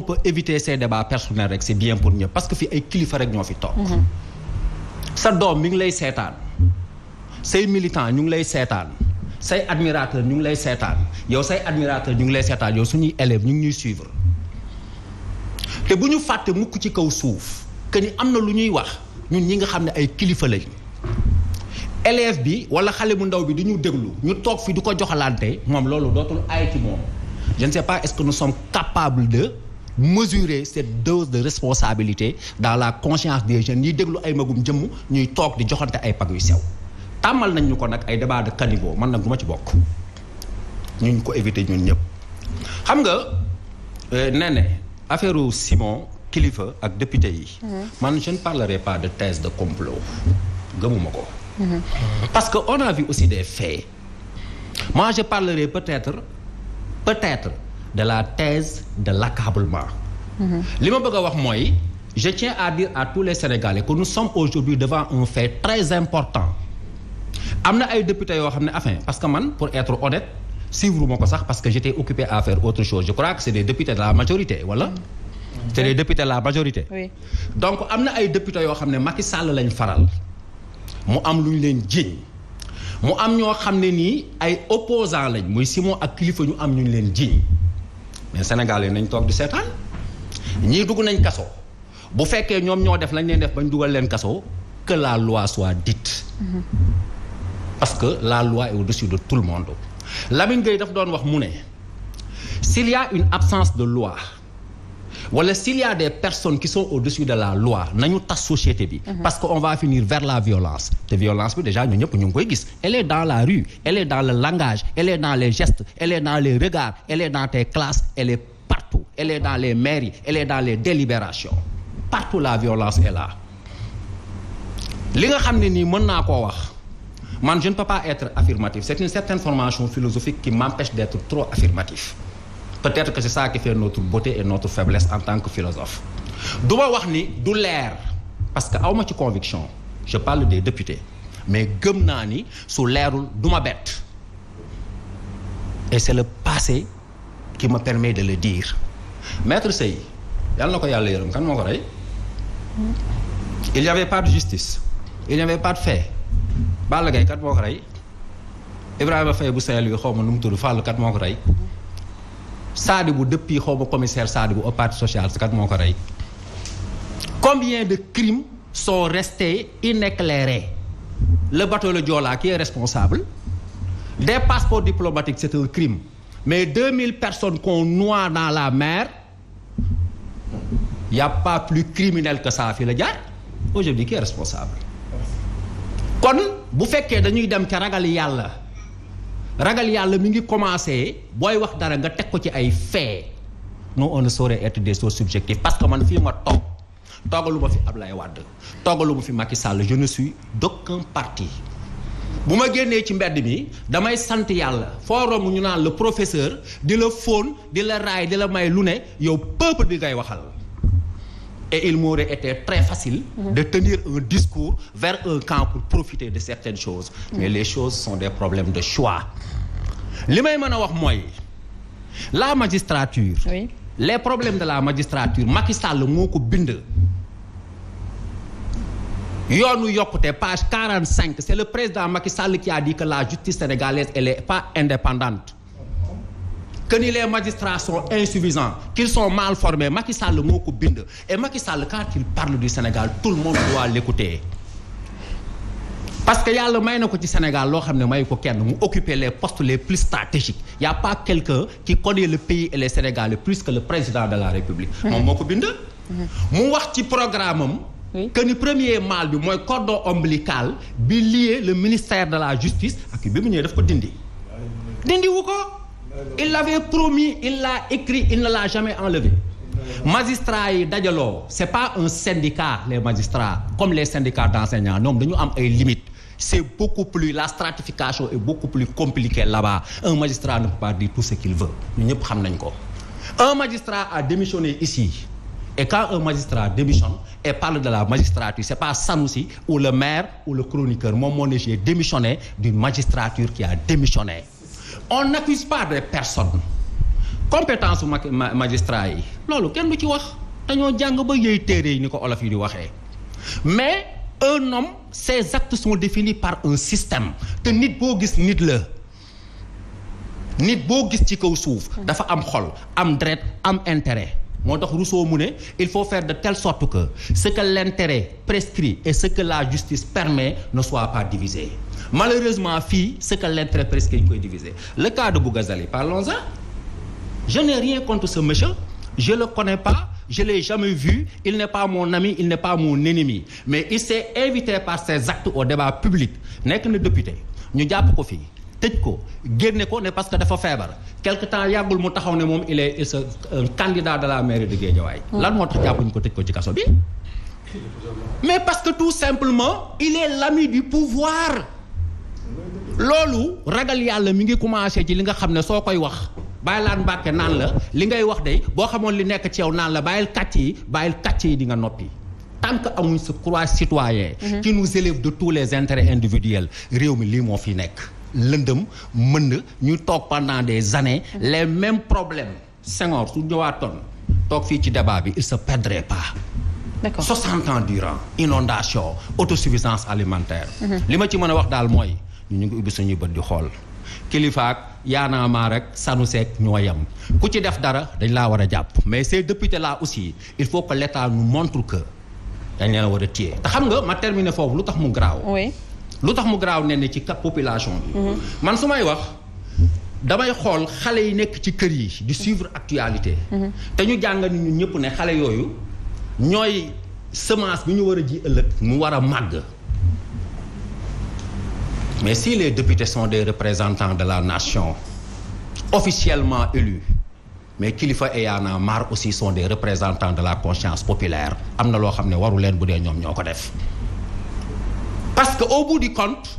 peut éviter ces débats personnels rek c'est bien pour ñëpp parce que fii ay kilifa rek ñoo fi toog. sa doom mi ngi lay seetaan say militants ñu ngi lay seetaan say admirateurs ñu ngi lay seetaan yow say admirateurs ñu ngi lay seetaan yow suñuy élèves ñu ngi ñuy suivre te bu ñu fàtte mukk ci kaw suuf que ni am na lu ñuy wax ñun ñi nga xam ne ay kilifa lañ élève bi wala xale bu ndaw bi di ñu déglu ñu toog fi di ko joxalante moom loolu dootul ay ci moom je ne sais pas est-ce que nous sommes capables de mesurer cette dose de responsabilité dans la conscience des jeunes yi déglu ay magum jëmm ñuy toog di joxante ay pag yu sew tàmmal nañ ñu ko nag ay débat de caniveau man nag du ma ci bokk ñu ko éviter ñun ñëpp xam nga nee ne affaire Simon kilifa ak député yi man je ne parlerai pas de thèse de complot gëmuma ko parce que on a vu aussi des faits moi je parlerai peut-être de la thèse de l'accablement li ma bëgg a wax mooy je tiens à dire à tous les Sénégalais que nous sommes aujourd'hui devant un fait très important am na ay députés yoo xam ne enfin parce que man pour être honnête suivre ma ko sax parce que j'étais occupé à faire autre chose je crois que c'est des députés de la majorité voilà c'est des députés de la majorité oui. Donc am na ay députés yoo xam ne Macky Sall lañ faral mu am lu ñu leen jiiñ mu am ñoo xam ne nii ay opposants lañ muy Simon ak kilifa ñu am ñu leen jiiñ mais Sénégalais nañ toog di seetaan ñii dugg nañ kaso bu fekkee ñoom ñoo def lañ leen def bañ dugal leen kaso que la loi soit dite parce que la loi est au-dessus de tout le monde Lamine Gueye daf doon wax mu ne s'il y a une absence de loi wala s'il y a des personnes qui sont au-dessus de la loi nañu tas société bi parce que on va finir vers la violence te violence bi déjà ñu ñëpp ñu ngi koy gis elle est dans la rue elle est dans le langage elle est dans les gestes elle est dans les regards elle est dans tes classes elle est partout elle est dans les mairies elle est dans les délibérations partout la violence est là li nga xam ne nii mën naa koo wax man je ne peux pas être affirmatif c'est une certaine formation philosophique qui m'empêche d'être trop affirmatif peut-être que c'est ça qui fait notre beauté et notre faiblesse en tant que philosophe du ma wax ni du leer parce que awma ci conviction je parle des députés mais gëm naa ni su leerul du ma bett et c'est le passé qui me permet de le dire maître Sey yàlla na ko yàlla yërëm kan moo ko rey il n'y avait pas de justice il n'y avait pas de fait Balla Gaye kat moo ko rey Ibrahima Faye bu Saint-Louis xaw ma nu mu tudd Fall kat moo ko rey Sadibou depuis xaw ma commissaire Sadibou au parti social kat moo ko rey combien de crimes sont restés inéclairés le bateau le Joola qui est responsable des passeports diplomatiques c'est un crime mais 2000 personnes qu'on noie dans la mer y a pas plus criminel que ça fi la jaar aujourd'hui qui est responsable kon bu fekkee dañuy dem ca ragal yàlla mi ngi commencé booy wax dara nga teg ko ci ay faits non on ne saurait être des choses subjectives parce que man fii ma toogalu ma fi Ablaye Wade toogalu ma fi Macky Sall je ne suis d'aucun parti bu ma génnee ci mbedd mi damay sant yàlla foo romb ñu naan le professeur di la fóon di la raay di la may lu ne yow peuple bi ngay waxal et il m'aurait été très facile de tenir un discours vers un camp pour profiter de certaines choses mais les choses sont des problèmes de choix li may mën a wax mooy la magistrature oui. Les problèmes de la magistrature Macky Sall moo ko bind yoonu yokkute page 45 c'est le président Macky Sall qui a dit que la justice sénégalaise elle est pas indépendante que ni les magistrats sont insuffisants qu'ils sont mal formés Macky Sall moo ko bind et Macky Sall quand il parle du Sénégal tout le monde doit l'écouter parce que yàlla may na ko ci Sénégal loo xam ne may ko kenn mu occuper les postes les plus stratégiques y a pas quelqu'un qui connaît le pays et les Sénégalais plus que le président de la République moom moo ko bind mu wax ci programme am que ni premier mal bi mooy cordon ombilical bi lié le ministère de la justice ak bi mu ñëwee daf ko dindi wu ko il l'avait promis il l'a écrit il ne l'a jamais enlevé magistrats yi dajaloo c'est pas un syndicat les magistrats comme les syndicats d'enseignants ñoom dañu am ay limites c'est beaucoup plus la stratification est beaucoup plus compliquée là-bas un magistrat ne peut pas dire tout ce qu'il veut ñu ñëpp xam nañ ko un magistrat a démissionné ici et quand un magistrat démissionne et parle de la magistrature c'est pas Sanoussi ou le maire ou le chroniqueur moom moo ne j'ai démissionné d'une magistrature qui a démissionné on n'accuse pas des personnes compétence su magistrat yi loolu kenn du ci wax dañoo jàng ba yëy téere yi ni ko olof yi di waxee mais un homme ses actes sont définis par un système te nit boo gis nit la nit boo gis ci kaw suuf dafa am xol am deret am intérêt moo tax Rousseau mu ne il faut faire de telle sorte que ce que l'intérêt prescrit et ce que la justice permet ne soit pas divisé malheureusement fii ce que l'intérêt prescrit ñu koy diviser le cas de Bougazelli parlons-en je n'ai rien contre ce monsieur je le connais pas je l'ai jamais vu il n'est pas mon ami il n'est pas mon ennemi mais il s'est invité par ses actes au débat public nekk na député ñu jàpp ko fii tëj ko génne ko ne parce que dafa feebar quelque temps yàggul mu taxaw ne moom il est un candidat de la mairie de Guédiawaye lan moo tax jàppuñu ko tëj ko ci kaso bi mais parce que tout simplement il est l'ami du pouvoir loolu ragal yàlla mi ngi commencé ci li nga xam ne soo koy wax bàyyi laan Mbàkke naan la li ngay wax de boo xamoon li nekk ci yow naan la bàyyil kàcc yi di nga noppi tant que amuñ ce croix citoyen qui nous élève de tous les intérêts individuels réew mi lii moo fi nekk lëndëm mën na ñu toog pendant des années les mêmes problèmes Senghor su ñëwaatoon toog fii ci débat bi il se perdrait pas d'accord 60 ans durant inondation autosuffisance alimentaire li ma ci mën a wax daal mooy ñu ngi ubbi suñuy bët di xool kilifaak yaanaamaa rek sanu seek ñoo yem ku ci def dara dañ laa war a jàpp mais ces députés là aussi il faut que l'État nous montre que dañ leen war a téye te xam nga ma terminer foofu lu tax mu garaaw lu tax mu garaaw ne ci population bi man su may wax damay xool xale yi nekk ci kër yi di suivre actualité te ñu jàngal ni ñun ñëpp ne xale yooyu ñooy semence bi ñu war a ji ëllëg mu war a màgg mais si les députés sont des représentants de la nation officiellement élus mais Kilifeu et Y'en a marre aussi sont des représentants de la conscience populaire am na loo xam ne waru leen bu dee ñoom ñoo ko def parce que au bout du compte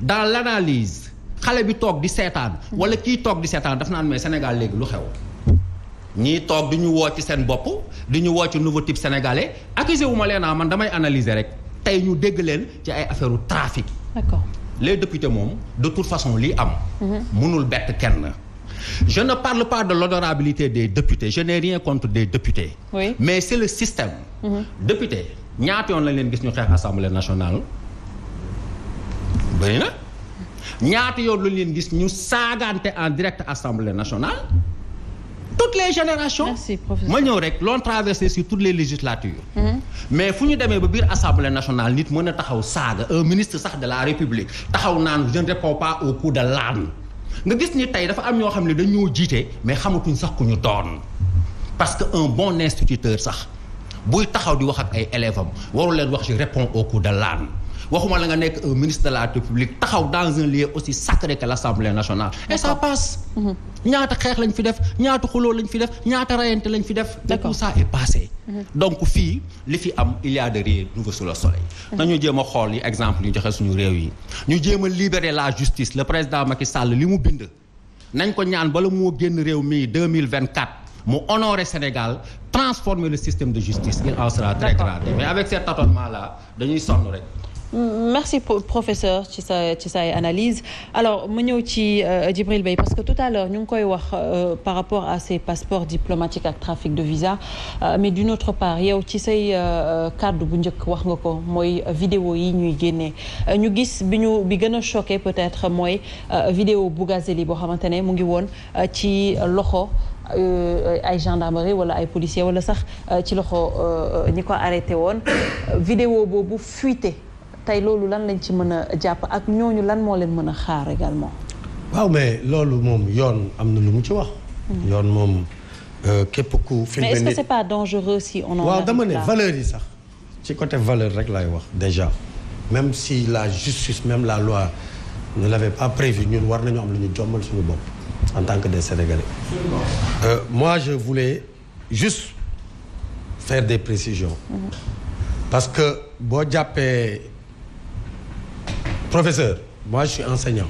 dans l'analyse xale bi toog di seetaan wala kii toog di seetaan daf naan mais Sénégal léegi lu xew ñii toog di ñu woo ci seen bopp di ñu woo ci nouveau type sénégalais accusé wu ma leen man damay analyser rek tey ñu dégg leen ci ay affaire u trafic. D'accord. Les députés moom de toute façon lii am mënul bett kenn je ne parle pas de l'honorabilité des députés je n'ai rien contre des députés oui. mais c'est le système député ñaata yoon lañ leen gis ñu xeex assemblée nationale bëri na ñaata yoon lañ leen gis ñu saagante en direct assemblée nationale toutes les générations. Merci, professeur. ma ñëw rek l'on traversé sur toutes les législatures mais fu ñu demee ba biir assemblée nationale nit mën a taxaw saaga un ministre sax de la république taxaw naan je ne réponds pas au coup de l'âne nga gis ni tey dafa am ñoo xam ne dañoo jiite mais xamatuñ sax ku ñu doon parce que un bon instituteur sax buy taxaw di wax ak ay élèves am waru leen wax je réponds au coup de l'âne waxuma la nga nekk un ministre de la République taxaw dans un lieu aussi sacré que l'Assemblée nationale et ça passe ñaata xeex lañ fi def ñaata xuloo lañ fi def ñaata rayante lañ fi def et tout ça est passé donc fii li fi am il y a de rien nouveau sous le soleil nañu jéem a xool yi exemple ñu joxe suñu réew yi ñu jéem a libérer la justice le président Macky Sall li mu bind nañ ko ñaan bala moo génn réew mi 2024 mu honorer Sénégal transformer le système de justice il en sera très grand mais avec cet tâtonnement là dañuy sonn rek. Merci professeur ci sa analyse alors ma ñëw ci Djibril Beye parce que tout à l'heure ñu ngi koy wax par rapport à ces passeports diplomatiques ak trafic de visa mais d'une autre part yow ci say kàddu bu njëkk wax nga ko mooy vidéo yi ñuy génnee ñu gis bi gën a choqué peut-être mooy vidéo Bougazelli boo xamante ne mu ngi woon ci loxo ay gendarmerie wala ay policiers wala sax ci loxo ñi ko arrêté woon vidéo boobu fuité tey loolu lan lañ ci mën a jàpp ak ñooñu lan moo leen mën a xaar également. waaw mais loolu moom yoon am na lu mu ci wax. yoon moom képp ku. mais est-ce que c'est pas dangereux si on en waaw dama ne valeur yi sax ci côté valeur rek laay wax déjà même si la justice même la loi ne l'avait pas prévu ñun war nañu am lu ñu jommal suñu bopp en tant que des Sénégalais. Moi je voulais juste faire des précisions. Parce que boo jàppee. Professeur, moi je suis enseignant.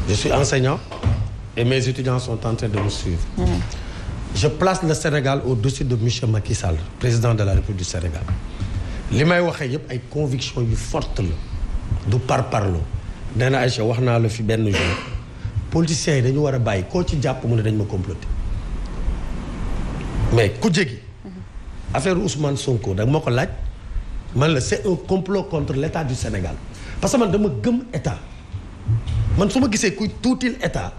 Je suis enseignant et mes étudiants sont en train de me suivre. Je place le Sénégal au-dessus de monsieur Macky Sall, président de la République du Sénégal. li may waxee yëpp ay conviction yu forte la du parparloo nee na Aïcha wax naa la fi benn jour politiciens yi dañu war a bàyyi koo ci jàpp mu ne dañ ma comploter mais ku jégi affaire Ousmane Sonko da ma ko laaj man la c'est un complot contre l'État du Sénégal parce que man dama gëm état man su ma gisee kuy tuutil état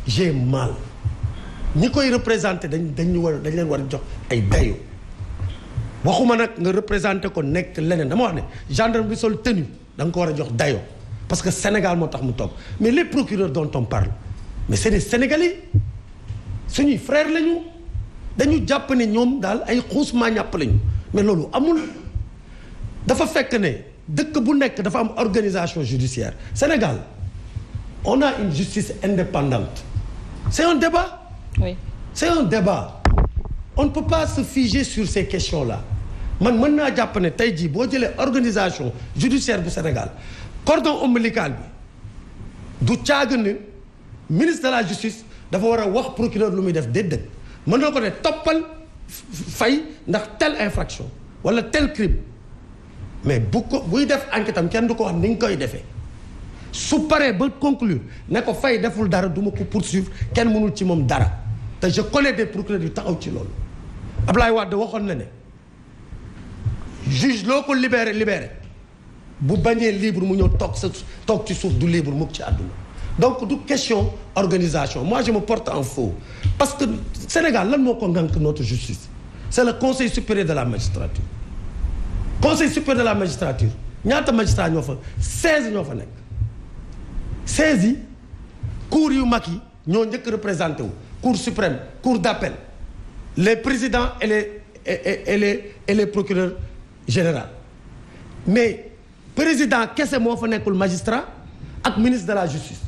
j'ai mal ñi koy représenté dañ leen war a jox ay dayo waxuma nag nga représenté ko nekk leneen dama wax ne gendarme bi sol tenue da nga ko war a jox dayo parce que Sénégal moo tax mu toog mais les procureurs dont on parle mais c'est des Sénégalais suñuy frères lañu dañu jàpp ne ñoom daal ay xuusmaa ñàpp lañu mais loolu amul dafa fekk ne dëkk bu nekk dafa am organisation judiciaire Sénégal on a une justice indépendante c'est un débat. Oui. C'est un débat on ne peut pas se figer sur ces questions-là man mën naa jàpp ne tey jii boo jëlee organisation judiciaire bu Sénégal cordon ombilical bi du caaga ne ministre de la justice dafa war a wax procureur lu muy def déedéet mën na ko ne toppal fay ndax telle infraction wala tel crime mais buy def enquête am kenn du ko wax ni nga koy defee su paree ba conclure ne ko fay deful dara du ma ko poursuivre kenn mënul ci moom dara te je connais des procureurs yu taxaw ci loolu Ablaye Wade waxoon na ne juge loo ko libéré bu bañee libre mu ñëw toog ci suuf du libre mukk ci àdduna donc du question organisation moi je me porte en faux parce que Sénégal lan moo ko ngànk notre justice c'est le conseil supérieur de la magistrature conseil supérieur de la magistrature ñaata magistrat ñoo fa 16 ñoo fa nekk 16 yi cour yu mag yi ñoo njëkk représenté wu cour suprême cour d'appel les présidents et les procureurs généraux mais président kese moo fa nekkul magistrat ak ministre de la justice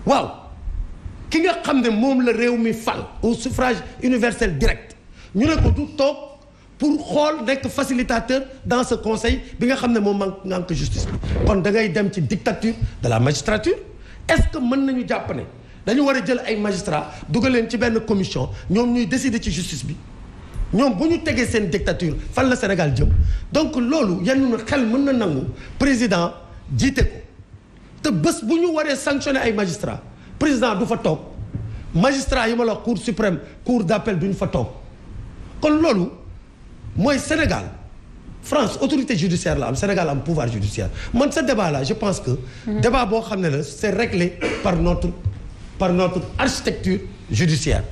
waaw ki nga xam ne moom la réew mi fal au suffrage universel direct ñu ne ko du toog pour xool nekk facilitateur dans ce conseil bi nga xam ne moom manque justice bi kon da ngay dem ci dictature de la magistrature est-ce que mën nañu jàpp ne dañu war a jël ay magistrats dugal leen ci benn commission ñoom ñuy décider ci justice bi ñoom bu ñu tegee seen dictature fan la Sénégal jëm donc loolu yenn na xel mën na nangu président jiite ko te bés bu ñu waree sanctionner ay magistrats président du fa toog magistrat yi ma la wax cour suprême cour d'appel du ñu fa toog kon loolu mooy Sénégal France autorité judiciaire la am Sénégal am pouvoir judiciaire man ce débat là je pense que débat boo xam ne la c'est réglé par notre architecture judiciaire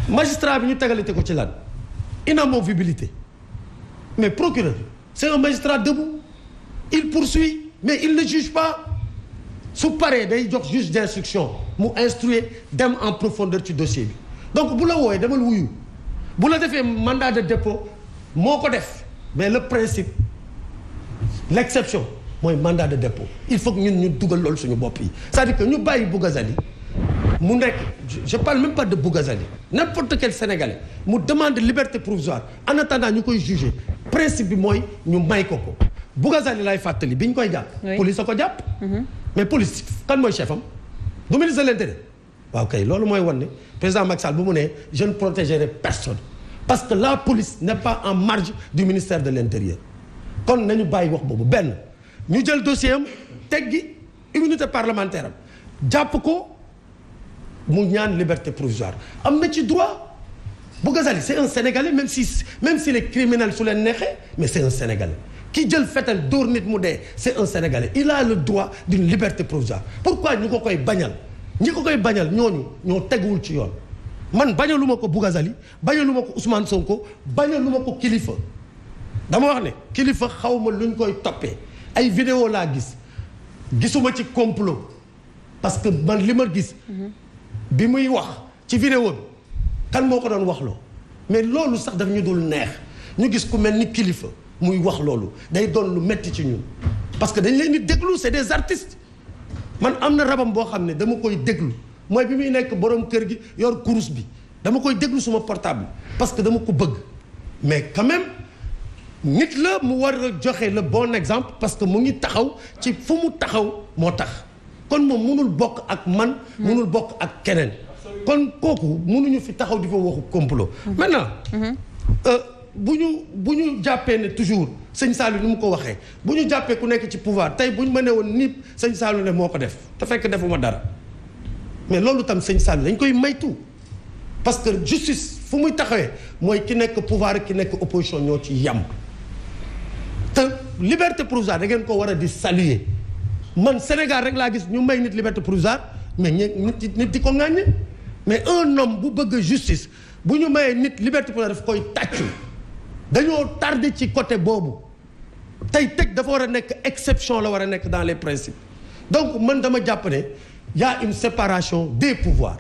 magistrat bi ñu tegalite ko ci lan inamovibilité mais procureur c'est un magistrat debout il poursuit mais il ne juge pas su paree day jox juge d'instruction mu instruire dem en profondeur ci dossier bi donc bu la wooyee demal wuyu bu la defee mandat de dépôt moo ko def mais le principe l'exception mooy mandat de dépôt il faut que ñun ñu dugal loolu suñu bopp yi c'est-à-dire que ñu bàyyi Bougazali mu nekk je parle même pas de Bougazali n'importe quel Sénégalais mu demande liberté provisoire en attendant ñu koy juger principe bi mooy ñu may ko Bougazali lay fàttali bi ñu koy jàpp police a ko jàpp mais police kan mooy chef am du ministre de l'Intérieur waaw kay loolu mooy wan ne président Macky Sall bu mu ne je ne protégerai personne parce que la police n'est pas en marge du ministère de l'Intérieur kon nañu bàyyi wax boobu benn ñu jël dossier am teggi immunité parlementaire am jàpp ko mu ñaan liberté provisoire am na ci droit Bougazali c'est un Sénégalais même s'il est criminel su leen neexee mais c'est un Sénégalais ki jël fetal dóor nit mu dee c'est un Sénégalais il a le droit d'une liberté provisoire pourquoi ñu ko koy bañal ñi ko koy bañal ñooñu ñoo teguwul ci yoon man bañaluma ko Bougazali bañaluma ko Ousmane Sonko bañaluma ko kilifa dama wax ne kilifa xawma luñ koy toppee ay vidéo laa gisuma ci complot parce que man li ma gis bi muy wax ci vidéo bi kan moo ko doon wax loo mais loolu sax daf ñu dul neex ñu gis ku mel ni kilifa muy wax loolu day doon lu metti ci ñun parce que dañ leen di déglu c'est des artistes man am na rabam boo xam ne dama koy déglu mooy bi muy nekk borom kër gi yor kurus bi dama koy déglu suma portable parce que dama ko bëgg mais quand même nit la mu war a joxe le bon exemple parce que mu ngi taxaw ci fu mu taxaw moo tax kon moom mënul bokk ak man mënul bokk ak keneen kon kooku mënuñu fi taxaw di fa waxu complot maintenant bu ñu jàppee ne toujours sëñ Saliou ni mu ko waxee bu ñu jàppee ku nekk ci pouvoir tey bu ñu mënee woon niip sëñ Saliou ne moo ko def te fekk defuma dara mais loolu tam sëñ Sall dañ koy maytu parce que justice fu muy taxawee mooy ki nekk pouvoir ki nekk opposition ñoo ci yam te liberté provisoire da ngeen ko war a di saluer man Sénégal rek laa gis ñu may nit liberté provisoire mais nit di ko ŋàññ mais un homme bu bëgg justice bu ñu mayee nit liberté provisoire daf koy tàccu dañoo tardé ci côté boobu tey teg dafa war a nekk exception la war a nekk dans les principes donc man dama jàpp ne y a une séparation des pouvoirs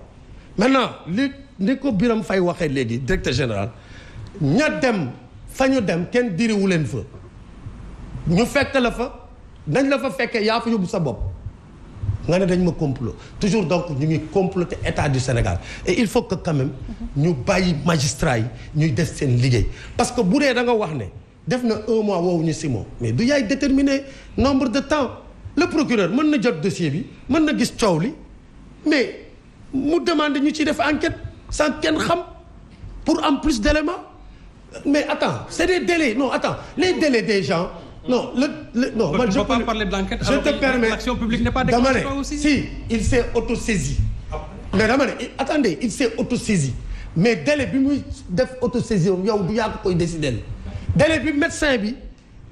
maintenant li ko Birame Faye waxee léegi directeur général ña dem fa ñu dem kenn diriwu leen fa ñu fekk la fa dañ la fa fekkee yaa fa yóbbu sa bopp nga ne dañ ma complot toujours donc ñu ngi comploter état du Sénégal et il faut que quand même ñu bàyyi magistrat yi ñuy def seen liggéey parce que bu dee da nga wax ne def na 1 mois woowu ñu 6 mois mais du yaay déterminer nombre de temps le procureur mën na jot dossier bi mën na gis coow li mais mu demande ñu ciy def enquête sans kenn xam pour am plus d'éléments mais attends c'est des délais non attends les délais des gens non non man je peux pas parler d'enquête. Je te permets l'action publique n'est pas déclenchée aussi. Si il s'est autosaisi mais dama ne attendez il s'est autosaisi mais délai bi muy def autosaisi yow du yaa ko koy décider délai bi médecin bi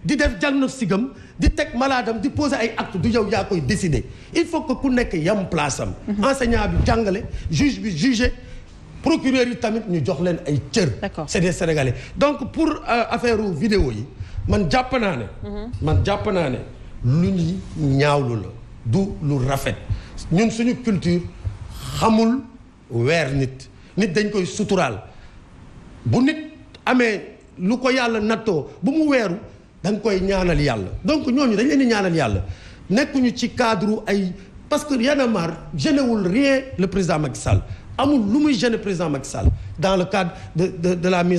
di def diagnostic am di teg malade am di poser ay actes du yow yaa koy décider il faut que ku nekk yam place am. enseignant bi jàngale juge bi juger procureur yi tamit ñu jox leen ay cër. C'est des Sénégalais donc pour affaire vidéo yi. man jàpp naa ne lu ñuy ñaawlu la du lu rafet ñun suñu culture xamul weer nit dañ koy suturaal bu nit amee lu ko yàlla nattoo bu mu weeru dañ koy ñaanal yàlla donc ñooñu dañ leen di ñaanal yàlla nekkuñu ci cadre ay parce que Y'en a marre gênewul rien le président Macky Sall amul lu muy gêner président Macky Sall dans le cadre de la mise